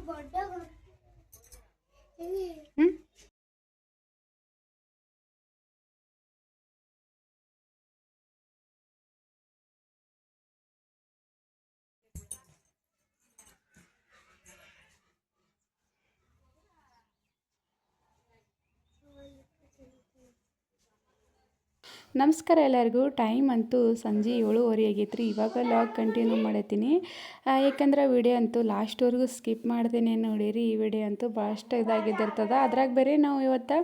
ಹ್ಞೂ ನಮಸ್ಕಾರ ಎಲ್ಲರಿಗೂ. ಟೈಮ್ ಅಂತೂ ಸಂಜೆ 7:30 ಆಗೈತ್ರಿ. ಇವಾಗ ಲಾಗ್ ಕಂಟಿನ್ಯೂ ಮಾಡತ್ತೀನಿ. ಯಾಕಂದ್ರೆ ವಿಡಿಯೋ ಅಂತೂ ಲಾಸ್ಟ್ವರೆಗೂ ಸ್ಕಿಪ್ ಮಾಡ್ದೇನೆ ನೋಡಿರಿ. ಈ ವಿಡಿಯೋ ಅಂತೂ ಭಾಳಷ್ಟು ಇದಾಗಿದ್ದಿರ್ತದೆ. ಅದ್ರಾಗ ಬೇರೆ ನಾವು ಇವತ್ತು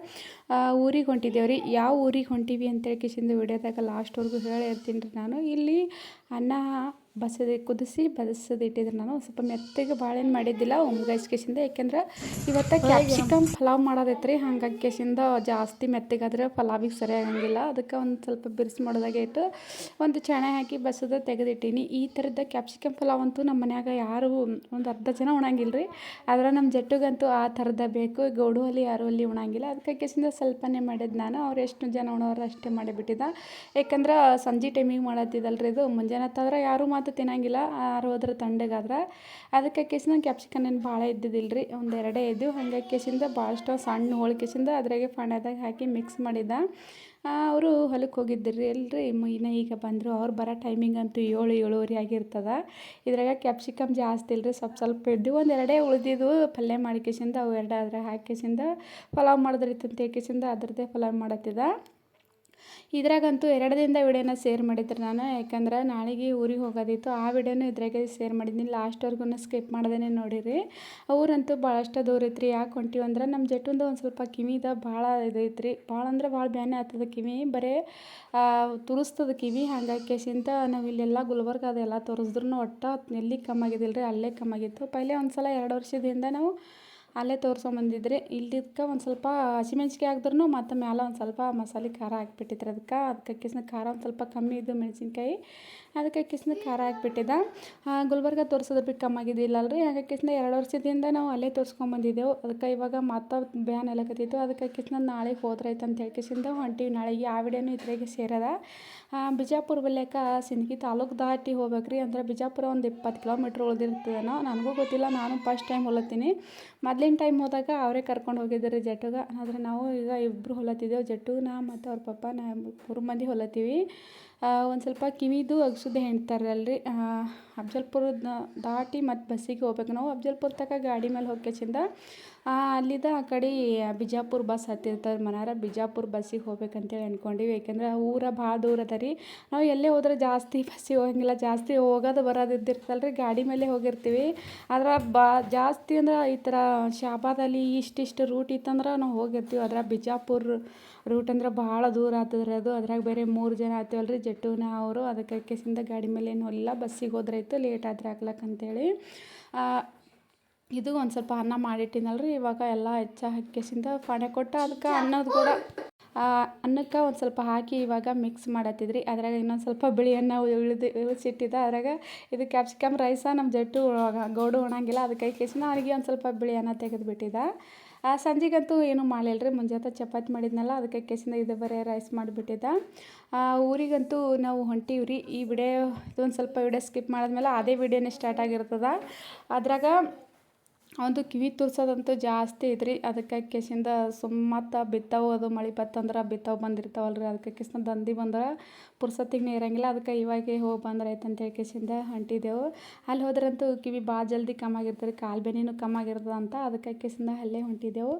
ಊರಿಗೆ ಹೊಂಟಿದ್ದೇವೆ ರೀ. ಯಾವ ಊರಿಗೆ ಹೊಂಟೀವಿ ಅಂತೇಳಿ ಕಿಶಿಂದ ವಿಡಿಯೋದಾಗ ಲಾಸ್ಟ್ವರೆಗೂ ಹೇಳಿರ್ತೀನಿ ರೀ. ನಾನು ಇಲ್ಲಿ ಅನ್ನ ಕುದಿಸಿ ಬದಿಸೋದಿಟ್ಟಿದ್ರೆ ನಾನು ಸ್ವಲ್ಪ ಮೆತ್ತಗೆ ಬಾಳೆಹಣ್ಣು ಮಾಡಿದ್ದಿಲ್ಲ ಒಮ್ಗಾಯಿಸ್ಕೇಸಿಂದ. ಯಾಕೆಂದ್ರೆ ಇವತ್ತು ಕ್ಯಾಪ್ಸಿಕಮ್ ಪಲಾವ್ ಮಾಡೋದೈತೆ ರೀ. ಹಂಗಾಗಿ ಕೇಸಿಂದ ಜಾಸ್ತಿ ಮೆತ್ತಗಾದ್ರೆ ಪಲಾವಿಗೆ ಸರಿ ಆಗಂಗಿಲ್ಲ. ಅದಕ್ಕೆ ಒಂದು ಸ್ವಲ್ಪ ಬಿರ್ಸ್ ಮಾಡೋದಾಗೆ ಇಟ್ಟು ಒಂದು ಚಣೆ ಹಾಕಿ ಬಸೋದು ತೆಗೆದಿಟ್ಟೀನಿ. ಈ ಥರದ ಕ್ಯಾಪ್ಸಿಕಮ್ ಪಲಾವ್ ಅಂತೂ ನಮ್ಮ ಮನ್ಯಾಗ ಯಾರು ಒಂದು ಅರ್ಧ ಜನ ಉಣಂಗಿಲ್ಲ ರೀ. ಆದರೆ ನಮ್ಮ ಜಟ್ಟಗಂತೂ ಆ ಥರದ ಬೇಕು. ಗೌಡು ಅಲ್ಲಿ ಯಾರು ಅಲ್ಲಿ ಉಣಂಗಿಲ್ಲ. ಅದಕ್ಕೆ ಕೇಸಿಂದ ಸ್ವಲ್ಪನೇ ಮಾಡಿದ್ದು ನಾನು. ಅವ್ರು ಎಷ್ಟು ಜನ ಉಣೋರು ಅಷ್ಟೇ ಮಾಡಿಬಿಟ್ಟಿದ್ದ. ಯಾಕಂದ್ರೆ ಸಂಜೆ ಟೈಮಿಗೆ ಮಾಡತ್ತಿದ್ದಲ್ಲ ರೀ ಇದು. ಮುಂಜಾನೆ ಹತ್ತಾದ್ರೆ ಯಾರೂ ಮಾತು ತಿನ್ನಂಗಿಲ್ಲ, ಯಾರು ಹೋದ್ರೆ ತಂಡಗಾದ್ರೆ. ಅದಕ್ಕೆ ಕೇಸಿಂದ ಕ್ಯಾಪ್ಸಿಕಮ್ ಏನು ಭಾಳ ಇದ್ದಿದ್ದಿಲ್ಲ ರೀ, ಒಂದು ಎರಡೇ ಇದ್ದು. ಹಂಗಾಗಿ ಕೇಸಿಂದ ಭಾಳಷ್ಟು ಸಣ್ಣ ಹೋಳಿಕೆಸಿಂದ ಅದ್ರಾಗೆ ಫಾಣ್ಯದಾಗ ಹಾಕಿ ಮಿಕ್ಸ್ ಮಾಡಿದ್ದ. ಅವರು ಹೊಲಕ್ಕೆ ಹೋಗಿದ್ದಿರಿ ಅಲ್ರಿ, ಈಗ ಬಂದರು. ಅವ್ರು ಬರೋ ಟೈಮಿಂಗ್ ಅಂತೂ 7-7:30 ಆಗಿರ್ತದೆ. ಇದ್ರಾಗ ಕ್ಯಾಪ್ಸಿಕಮ್ ಜಾಸ್ತಿ ಇಲ್ಲರಿ, ಸ್ವಲ್ಪ ಇದ್ದು. ಒಂದು ಎರಡೇ ಉಳಿದಿದ್ವು ಪಲ್ಯ ಮಾಡಿಕೆಸಿಂದ. ಅವು ಎರಡು ಅದ್ರಾಗ ಹಾಕಿಸಿಂದ ಪಲಾವ್ ಮಾಡಿದ್ರಿತ್ತು ಅಂತ ಕೇಸಿಂದ ಅದ್ರದ್ದೇ ಪಲಾವ್ ಮಾಡತ್ತಿದ್ದ. ಇದ್ರಾಗಂತೂ 2 ದಿನದ ವಿಡಿಯೋನ ಶೇರ್ ಮಾಡಿದ್ರಿ ನಾನು. ಯಾಕಂದ್ರೆ ನಾಳೆಗೆ ಊರಿಗೆ ಹೋಗೋದಿತ್ತು. ಆ ವಿಡಿಯೋನು ಇದ್ರಾಗೆ ಶೇರ್ ಮಾಡಿದ್ದೀನಿ. ಲಾಸ್ಟ್ವರೆಗೂ ಸ್ಕಿಪ್ ಮಾಡ್ದೇ ನೋಡಿರಿ. ಊರಂತೂ ಭಾಳಷ್ಟು ದೂರ ಐತ್ರಿ. ಯಾಕೆ ಹೊಂಟೀವಿ ಅಂದ್ರೆ ನಮ್ಮ ಜಟ್ಟುಂದು ಒಂದು ಸ್ವಲ್ಪ ಕಿವಿದ ಭಾಳ ಇದೈತ್ರಿ. ಭಾಳ ಅಂದ್ರೆ ಭಾಳ ಬ್ಯಾನೆ ಆಗ್ತದೆ ಕಿವಿ. ಬರೀ ತುರಿಸ್ತದೆ ಕಿವಿ. ಹಂಗಾಗಿ ಕೇಸಿಂದ ನಾವು ಇಲ್ಲೆಲ್ಲ ಗುಲ್ಬರ್ಗ ಅದೆಲ್ಲ ತೋರಿಸಿದ್ರು ಒಟ್ಟು ಎಲ್ಲಿ ಕಮ್ಮಿ ಆಗಿದ್ದಿಲ್ಲ ರೀ, ಅಲ್ಲೇ ಕಮ್ಮಿ ಆಗಿತ್ತು. ಪೈಲೆ ಒಂದು ಸಲ 2 ವರ್ಷದಿಂದ ನಾವು ಅಲ್ಲೇ ತೋರಿಸ್ಕೊಂಬಂದಿದ್ರಿ. ಇಲ್ಲಿದ್ಕೆ ಒಂದು ಸ್ವಲ್ಪ ಹಸಿಮೆಣ್ಸಿಕಾಯಿ ಹಾಕಿದ್ರೂ ಮತ್ತು ಮ್ಯಾಲೆ ಒಂದು ಸ್ವಲ್ಪ ಮಸಾಲೆ ಖಾರ ಹಾಕ್ಬಿಟ್ಟಿದ್ರಿ. ಅದಕ್ಕೆ ಕಿಸ್ನ ಖಾರ ಒಂದು ಸ್ವಲ್ಪ ಕಮ್ಮಿ ಇದ್ದು ಮೆಣಸಿನ್ಕಾಯಿ, ಅದಕ್ಕೆ ಕಿಸ್ನ ಖಾರ ಹಾಕ್ಬಿಟ್ಟಿದ್ದ. ಗುಲ್ಬರ್ಗ ತೋರಿಸೋದು ಬಿಟ್ಟು ಕಮ್ಮಿ ಆಗಿದ್ದಿಲ್ಲಲ್ರಿ. ಹಾಗಾಗಿ ಕಿಸ್ನ 2 ವರ್ಷದಿಂದ ನಾವು ಅಲ್ಲೇ ತೋರಿಸ್ಕೊಂಬಂದಿದ್ದೆವು. ಅದಕ್ಕೆ ಇವಾಗ ಮತ್ತೆ ಬ್ಯಾನ್ ಎಲ್ಲಕತ್ತಿತ್ತು. ಅದಕ್ಕೆ ಕಿಸ್ನ ನಾಳೆಗೆ ಹೋದ್ರಾಯ್ತು ಅಂತ ಹೇಳಿ ಕಿಸಿಂದ ಹೊಂಟೀವಿ ನಾಳೆಗೆ. ಆ ವಿಡಿಯೋನು ಇದ್ರಾಗೆ ಸೇರದ. ಬಿಜಾಪುರ ಬಲ್ಯಾಕ ಸಿಂದಗಿ ತಾಲೂಕು ದಾಟಿ ಹೋಗ್ಬೇಕು ರೀ. ಅಂದ್ರೆ ಬಿಜಾಪುರ ಒಂದು 20 ಕಿಲೋಮೀಟ್ರ್ ಉಳಿದಿರ್ತದೇನೋ, ನನಗೂ ಗೊತ್ತಿಲ್ಲ. ನಾನು ಫಸ್ಟ್ ಟೈಮ್ ಹೊಲತ್ತೀನಿ. ಮೊದಲಿನ ಟೈಮ್ ಹೋದಾಗ ಅವರೇ ಕರ್ಕೊಂಡು ಹೋಗಿದ್ದಾರೆ ಜಟ್ಟುಗ. ಆದರೆ ನಾವು ಈಗ ಇಬ್ಬರು ಹೊಲತ್ತಿದ್ದೆವು, ಜಟ್ಟು ನಾ ಮತ್ತು ಅವ್ರ ಪಪ್ಪ. ನಾ 3 ಮಂದಿ ಹೊಲತ್ತೀವಿ. ಒಂದು ಸ್ವಲ್ಪ ಕಿವಿದು ಅಗಸುದ್ದೆ ಹೆಣ್ತಾರಲ್ರಿ. ಅಫ್ಜಲ್ಪುರ ದಾಟಿ ಮತ್ತು ಬಸ್ಸಿಗೆ ಹೋಗ್ಬೇಕು ನಾವು. ಅಫ್ಜಲ್ಪುರ ತನಕ ಗಾಡಿ ಮೇಲೆ ಹೋಗ್ಕೆಸಿಂದ ಅಲ್ಲಿದ್ದ ಆ ಕಡೆ ಬಿಜಾಪುರ ಬಸ್ ಹತ್ತಿರ್ತಾರೆ ಮನಾರ. ಬಿಜಾಪುರ ಬಸ್ಸಿಗೆ ಹೋಗ್ಬೇಕಂತೇಳಿ ಅಂದ್ಕೊಂಡೀವಿ. ಯಾಕೆಂದ್ರೆ ಊರ ಭಾಳ ದೂರ ಅದ ರೀ. ನಾವು ಎಲ್ಲೇ ಹೋದ್ರೆ ಜಾಸ್ತಿ ಬಸ್ಸಿಗೆ ಹೋಗಂಗಿಲ್ಲ. ಜಾಸ್ತಿ ಹೋಗೋದು ಬರೋದು ಇದ್ದಿರ್ತಲ್ಲ ರೀ, ಗಾಡಿ ಮೇಲೆ ಹೋಗಿರ್ತೀವಿ. ಆದ್ರೆ ಜಾಸ್ತಿ ಅಂದ್ರೆ ಈ ಥರ ಶಾಬಾದಲ್ಲಿ ಇಷ್ಟಿಷ್ಟು ರೂಟ್ ಇತ್ತಂದ್ರೆ ನಾವು ಹೋಗಿರ್ತೀವಿ. ಅದ್ರ ಬಿಜಾಪುರ ರೂಟ್ ಅಂದ್ರೆ ಭಾಳ ದೂರ ಆಗ್ತದ್ರಿ ಅದು. ಅದ್ರಾಗ ಬೇರೆ 3 ಜನ ಆಗ್ತೀವಲ್ಲ ರೀ, ಜಟ್ಟುನ ಅವರು. ಅದಕ್ಕೆ ಕೇಸಿಂದ ಗಾಡಿ ಮೇಲೆ ಏನು ಇಲ್ಲ, ಬಸ್ಸಿಗೆ ಹೋದ್ರಾಯ್ತು, ಲೇಟ್ ಆದರೆ ಆಗ್ಲಕ್ಕಂತೇಳಿ. ಇದು ಒಂದು ಸ್ವಲ್ಪ ಅನ್ನ ಮಾಡಿಟ್ಟಿನಲ್ಲ ರೀ. ಇವಾಗ ಎಲ್ಲ ಹಾಕಿಸಿಂದ ಪಾಣೆ ಕೊಟ್ಟು ಅದಕ್ಕೆ ಅನ್ನೋದು ಕೂಡ ಅನ್ನಕ್ಕೆ ಒಂದು ಸ್ವಲ್ಪ ಹಾಕಿ ಇವಾಗ ಮಿಕ್ಸ್ ಮಾಡತ್ತಿದ್ರಿ. ಅದ್ರಾಗ ಇನ್ನೊಂದು ಸ್ವಲ್ಪ ಬಿಳಿ ಅನ್ನ ಇಳಿಸಿಟ್ಟಿದ್ದ. ಅದ್ರಾಗ ಇದು ಕ್ಯಾಪ್ಸಿಕಮ್ ರೈಸ ನಮ್ಮ ಜಟ್ಟು ಗೌಡು ಉಣಂಗಿಲ್ಲ. ಅದಕ್ಕೆ ಕೇಸಿನ ಅವರಿಗೆ ಒಂದು ಸ್ವಲ್ಪ ಬಿಳಿ ಅನ್ನ ತೆಗೆದುಬಿಟ್ಟಿದ್ದ. ಸಂಜೆಗಂತೂ ಏನೂ ಮಾಡಲಿಲ್ಲ ರೀ. ಮುಂಜಾನೆ ಚಪಾತಿ ಮಾಡಿದ್ನಲ್ಲ, ಅದಕ್ಕೆ ಕೇಸಿಂದ ಇದು ಬರೀ ರೈಸ್ ಮಾಡಿಬಿಟ್ಟಿದ್ದ. ಊರಿಗಂತೂ ನಾವು ಹೊಂಟೀವಿ ರೀ. ಈ ವಿಡಿಯೋ ಇದೊಂದು ಸ್ವಲ್ಪ ವಿಡಿಯೋ ಸ್ಕಿಪ್ ಮಾಡಿದ್ಮೇಲೆ ಅದೇ ವಿಡಿಯೋನೇ ಸ್ಟಾರ್ಟ್ ಆಗಿರ್ತದೆ. ಅದ್ರಾಗ ಒಂದು ಕಿವಿ ತುರ್ಸೋದಂತೂ ಜಾಸ್ತಿ ಐತ್ರಿ. ಅದಕ್ಕೆ ಕೇಸಿಂದ ಮತ್ತು ಬಿತ್ತಾವು, ಅದು ಮಳೆ ಬತ್ತಂದ್ರೆ ಬಿತ್ತಾವು ಬಂದಿರ್ತಾವಲ್ಲ ರೀ. ಅದಕ್ಕೆ ಕೇಸಿಂದ ದಂಧಿ ಬಂದ್ರೆ ಪುರ್ಸೊತ್ತಿಗೆ ಇರೋಂಗಿಲ್ಲ. ಅದಕ್ಕೆ ಇವಾಗೆ ಹೋಗಿ ಬಂದ್ರಾಯ್ತು ಅಂತೇಳಿ ಕೇಸಿಂದ ಹೊಂಟಿದ್ದೆವು. ಅಲ್ಲಿ ಹೋದ್ರಂತೂ ಕಿವಿ ಭಾಳ ಜಲ್ದಿ ಕಮ್ಮಿ ಆಗಿರ್ತದೆ, ಕಾಲು ಬೆನಿನೂ ಕಮ್ಮಿ ಆಗಿರ್ತದೆ ಅಂತ. ಅದಕ್ಕೆ ಕೇಸಿಂದ ಅಲ್ಲೇ ಹೊಂಟಿದ್ದೆವು.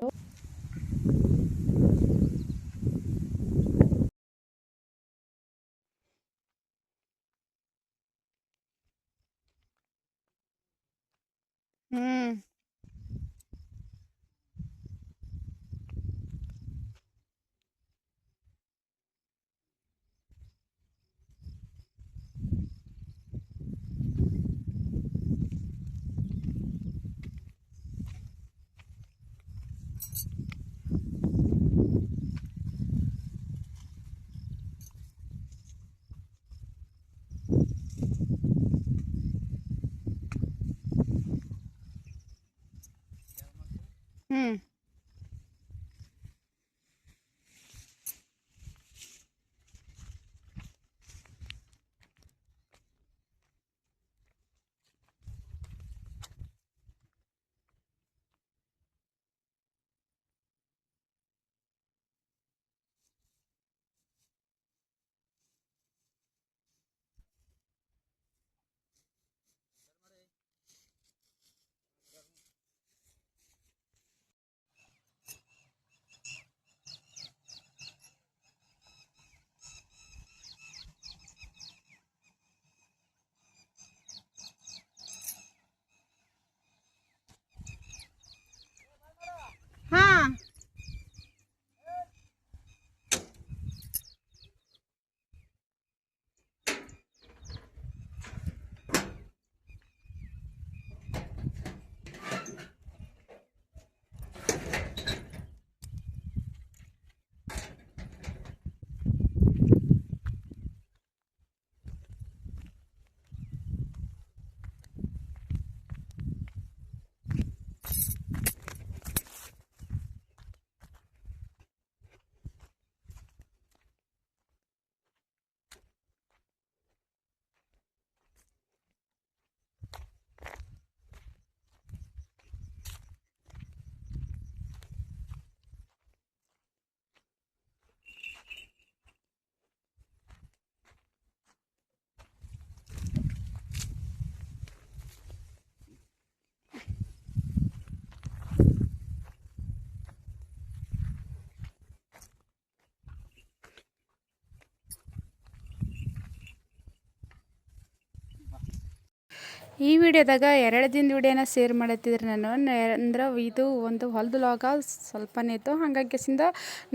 ಈ ವಿಡಿಯೋದಾಗ 2 ದಿನದ ವಿಡಿಯೋನ ಶೇರ್ ಮಾಡತ್ತಿದ್ರಿ ನಾನು ಅಂದ್ರೆ ಇದು ಒಂದು ಹೊಲದ ಲಾಗ ಸ್ವಲ್ಪನೇ ಇತ್ತು. ಹಾಗಾಗಿಸಿಂದ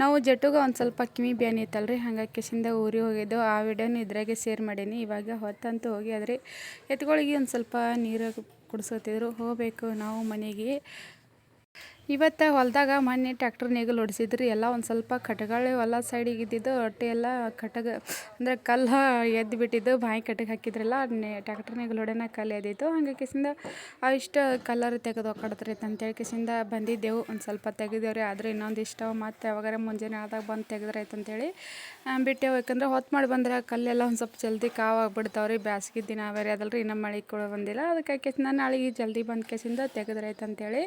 ನಾವು ಜಟ್ಟುಗೆ ಒಂದು ಸ್ವಲ್ಪ ಕಿವಿ ಬ್ಯಾನಿ ಇತ್ತಲ್ರಿ, ಹಾಗಾಗಿಸಿಂದ ಊರಿಗೆ ಹೋಗಿದ್ದೆವು. ಆ ವಿಡಿಯೋನ ಇದ್ರಾಗೆ ಶೇರ್ ಮಾಡೀನಿ. ಇವಾಗ ಹೊತ್ತಂತೂ ಹೋಗಿ ಆದರೆ ಎತ್ತುಗಳಿಗೆ ಒಂದು ಸ್ವಲ್ಪ ನೀರು ಕುಡಿಸೋತಿದ್ರು. ಹೋಗಬೇಕು ನಾವು ಮನೆಗೆ. ಇವತ್ತು ಹೊಲದಾಗ ಮೊನ್ನೆ ಟ್ಯಾಕ್ಟರ್ ನೇಗಿಲು ಹೊಡಿಸಿದ್ರಿ. ಎಲ್ಲ ಒಂದು ಸ್ವಲ್ಪ ಕಟಗಳು ಹೊಲ ಸೈಡಿಗೆ ಇದ್ದಿದ್ದು ಹೊಟ್ಟೆ ಎಲ್ಲ ಕಟಗ ಅಂದರೆ ಕಲ್ಲು ಎದ್ದು ಬಿಟ್ಟಿದ್ದು. ಬಾಯಿ ಕಟ್ಟಿಗೆ ಹಾಕಿದ್ರಲ್ಲ ಟ್ಯಾಕ್ಟರ್ ನೇಗಿಲು ಹೊಡೆನ ಕಲ್ಲು ಎದ್ದಿತ್ತು. ಹಾಗಾಗಿಸಿಂದ ಇಷ್ಟು ಕಲ್ಲರ್ ತೆಗೆದು ಹೋಗ್ಕಡತ್ರಿ ಅಂತೇಳಿ ಕಿಸಿಂದ ಬಂದಿದ್ದೆವು. ಒಂದು ಸ್ವಲ್ಪ ತೆಗೆದೇವ್ರಿ, ಆದರೆ ಇನ್ನೊಂದಿಷ್ಟು ಮತ್ತು ಯಾವಾಗಾರ ಮುಂಜಾನೆ ಆದಾಗ ಬಂದು ತೆಗೆದ್ರಾಯ್ತು ಅಂತೇಳಿ ಬಿಟ್ಟೆವು. ಯಾಕಂದ್ರೆ ಹೊತ್ತು ಮಾಡಿ ಬಂದ್ರೆ ಕಲ್ಲೆಲ್ಲ ಒಂದು ಸ್ವಲ್ಪ ಜಲ್ದಿ ಕಾವಾಗಿಬಿಡ್ತಾವ್ರಿ. ಬ್ಯಾಸ್ಗೆ ದಿನ ಬೇರೆ ಅದಲ್ರಿ, ಇನ್ನೂ ಮಳೆ ಕೂಡ ಬಂದಿಲ್ಲ. ಅದಕ್ಕೆ ನಾನು ನಾಳೆಗೆ ಜಲ್ದಿ ಬಂದು ಕೇಸಿಂದ ತೆಗೆದ್ರಾಯ್ತು ಅಂತೇಳಿ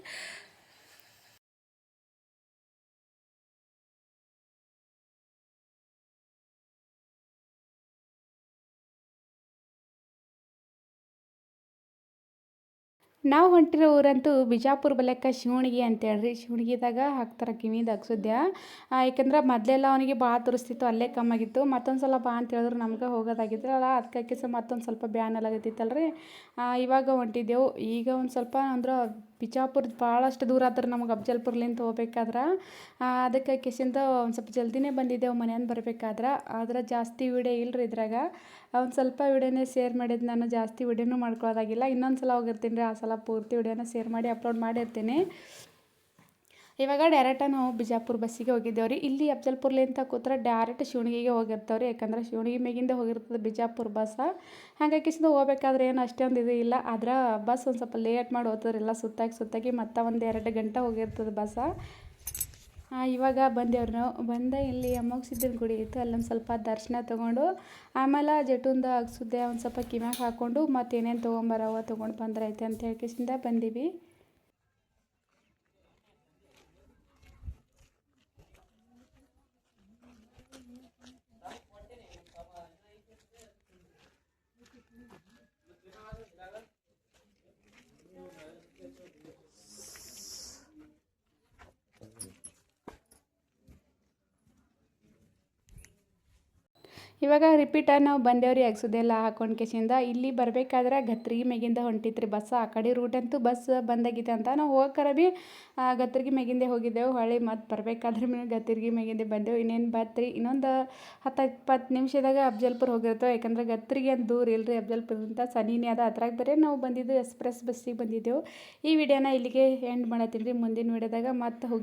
ನಾವು ಹೊಂಟಿರೋ ಊರಂತೂ ಬಿಜಾಪುರ ಬಲೆಕ್ಕ ಶಿವಣಿಗೆ ಅಂತೇಳ್ರಿ. ಶಿವಣಿಗೆದಾಗ ಹಾಕ್ತಾರೆ ಕಿವಿದಾಗ ಸುದ್ಯ. ಯಾಕಂದ್ರೆ ಮೊದಲೆಲ್ಲ ಅವನಿಗೆ ಭಾಳ ತೋರಿಸ್ತಿತ್ತು, ಅಲ್ಲೇ ಕಮ್ಮಾಗಿತ್ತು. ಮತ್ತೊಂದು ಸಲ ಬಾ ಅಂತ ಹೇಳಿದ್ರು ನಮ್ಗೆ ಹೋಗೋದಾಗಿದ್ರಲ್ಲ, ಅದಕ್ಕೆ ಮತ್ತೊಂದು ಸ್ವಲ್ಪ ಬ್ಯಾನ್ ಆಗತ್ತಿತ್ತಲ್ರಿ. ಇವಾಗ ಹೊಂಟಿದ್ದೆವು. ಈಗ ಒಂದು ಸ್ವಲ್ಪ ಅಂದ್ರೆ ಬಿಜಾಪುರದ ಭಾಳಷ್ಟು ದೂರ ಆದ್ರೆ ನಮಗೆ ಅಫ್ಜಲ್ಪುರ್ಲಿಂದ ಹೋಗ್ಬೇಕಾದ್ರೆ. ಅದಕ್ಕೆ ಕಿಸಿಂದ ಒಂದು ಸ್ವಲ್ಪ ಜಲ್ದಿನೇ ಬಂದಿದ್ದೆವು ಮನೆಯಿಂದ ಬರ್ಬೇಕಾದ್ರೆ. ಆದ್ರೆ ಜಾಸ್ತಿ ವಿಡಿಯೋ ಇಲ್ಲರಿ ಇದ್ರಾಗ. ಒಂದು ಸ್ವಲ್ಪ ವಿಡಿಯೋನೇ ಶೇರ್ ಮಾಡಿದ್ದು ನಾನು, ಜಾಸ್ತಿ ವಿಡಿಯೋನೂ ಮಾಡ್ಕೊಳ್ಳೋದಾಗಿಲ್ಲ. ಇನ್ನೊಂದು ಸಲ ಹೋಗಿರ್ತೀನಿ ರೀ, ಆ ಸಲ ಪೂರ್ತಿ ವಿಡಿಯೋನ ಶೇರ್ ಮಾಡಿ ಅಪ್ಲೋಡ್ ಮಾಡಿರ್ತೀನಿ. ಇವಾಗ ಡೈರೆಕ್ಟ ನಾವು ಬಿಜಾಪುರ ಬಸ್ಸಿಗೆ ಹೋಗಿದ್ದೇವೆ ರೀ. ಇಲ್ಲಿ ಅಫ್ಜಲ್ಪುರ್ಲಿಂದ ಕೂತ್ರೆ ಡೈರೆಕ್ಟ್ ಶಿವಣಿಗೆಗೆ ಹೋಗಿರ್ತಾವೆ ರೀ. ಯಾಕಂದ್ರೆ ಶಿವಣಿಗೆ ಮೇಗಿಂದ ಹೋಗಿರ್ತದೆ ಬಿಜಾಪುರ ಬಸ್. ಹಾಗಾಗಿ ಹೋಗ್ಬೇಕಾದ್ರೆ ಏನು ಅಷ್ಟೊಂದು ಇದು ಇಲ್ಲ. ಆದ್ರೆ ಬಸ್ ಒಂದು ಸ್ವಲ್ಪ ಲೇಟ್ ಮಾಡಿ ಹೋಗ್ತದ್ರೆಲ್ಲ ಸುತ್ತಾಗಿ ಮತ್ತೆ ಒಂದು 2 ಗಂಟೆ ಹೋಗಿರ್ತದೆ ಬಸ್ಸ. ಇವಾಗ ಬಂದೇವ್ರಿ ನಾವು. ಇಲ್ಲಿ ಅಮ್ಮೋಗ್ಸಿದ್ದಿನ ಗುಡಿ ಇತ್ತು, ಅಲ್ಲೊಂದು ಸ್ವಲ್ಪ ದರ್ಶನ ತೊಗೊಂಡು ಆಮೇಲೆ ಜಟುಂದ ಅಗ್ಸುದ್ದೆ ಒಂದು ಸ್ವಲ್ಪ ಕಿವ್ಯಾಗ ಹಾಕ್ಕೊಂಡು ಮತ್ತು ಏನೇನು ತೊಗೊಂಬರವ ತೊಗೊಂಡು ಬಂದ್ರೈತೆ ಅಂತ ಹೇಳ್ಕಿಸಿಂದ ಬಂದೀವಿ. ಇವಾಗ ರಿಪೀಟ ನಾವು ಬಂದೇವ್ರಿ ಅಗ್ಸುದೆಲ್ಲ ಹಾಕೊಂಡು ಕೇಸಿಂದ. ಇಲ್ಲಿ ಬರಬೇಕಾದ್ರೆ ಗತ್ರಿಗೆ ಮೇಗಿಂದ ಹೊಂಟಿತ್ರಿ ಬಸ್. ಆ ಕಡೆ ರೂಟ್ ಅಂತೂ ಬಸ್ ಬಂದಾಗಿದೆ ಅಂತ ನಾವು ಹೋಗ್ಕರ ಭೀ ಗತ್ತರ್ಗಿ ಮೇಗಿಂದೆ ಹೋಗಿದ್ದೆವು. ಹೊಳ್ಳಿ ಮತ್ತು ಬರಬೇಕಾದ್ರೆ ಗತ್ತರ್ಗಿ ಮೇಗಿಂದೆ ಬಂದೆವು. ಇನ್ನೇನು ಬತ್ರಿ ಇನ್ನೊಂದು 10-20 ನಿಮಿಷದಾಗ ಅಫ್ಜಲ್ಪುರ ಹೋಗಿರ್ತೇವೆ. ಯಾಕಂದ್ರೆ ಗತ್ತರಿಗೆ ಅಂತ ದೂರ ಇಲ್ಲರಿ, ಅಫ್ಜಲ್ಪುರದಿಂದ ಸನಿನೇ ಅದ. ಅದ್ರಾಗ ಬೇರೆ ನಾವು ಬಂದಿದ್ದು ಎಕ್ಸ್ಪ್ರೆಸ್ ಬಸ್ಸಿಗೆ ಬಂದಿದ್ದೆವು. ಈ ವಿಡಿಯೋನ ಇಲ್ಲಿಗೆ ಎಂಡ್ ಮಾಡತ್ತೀನಿ ರೀ. ಮುಂದಿನ ವಿಡಿಯೋದಾಗ ಮತ್ತೆ ಹೋಗಿ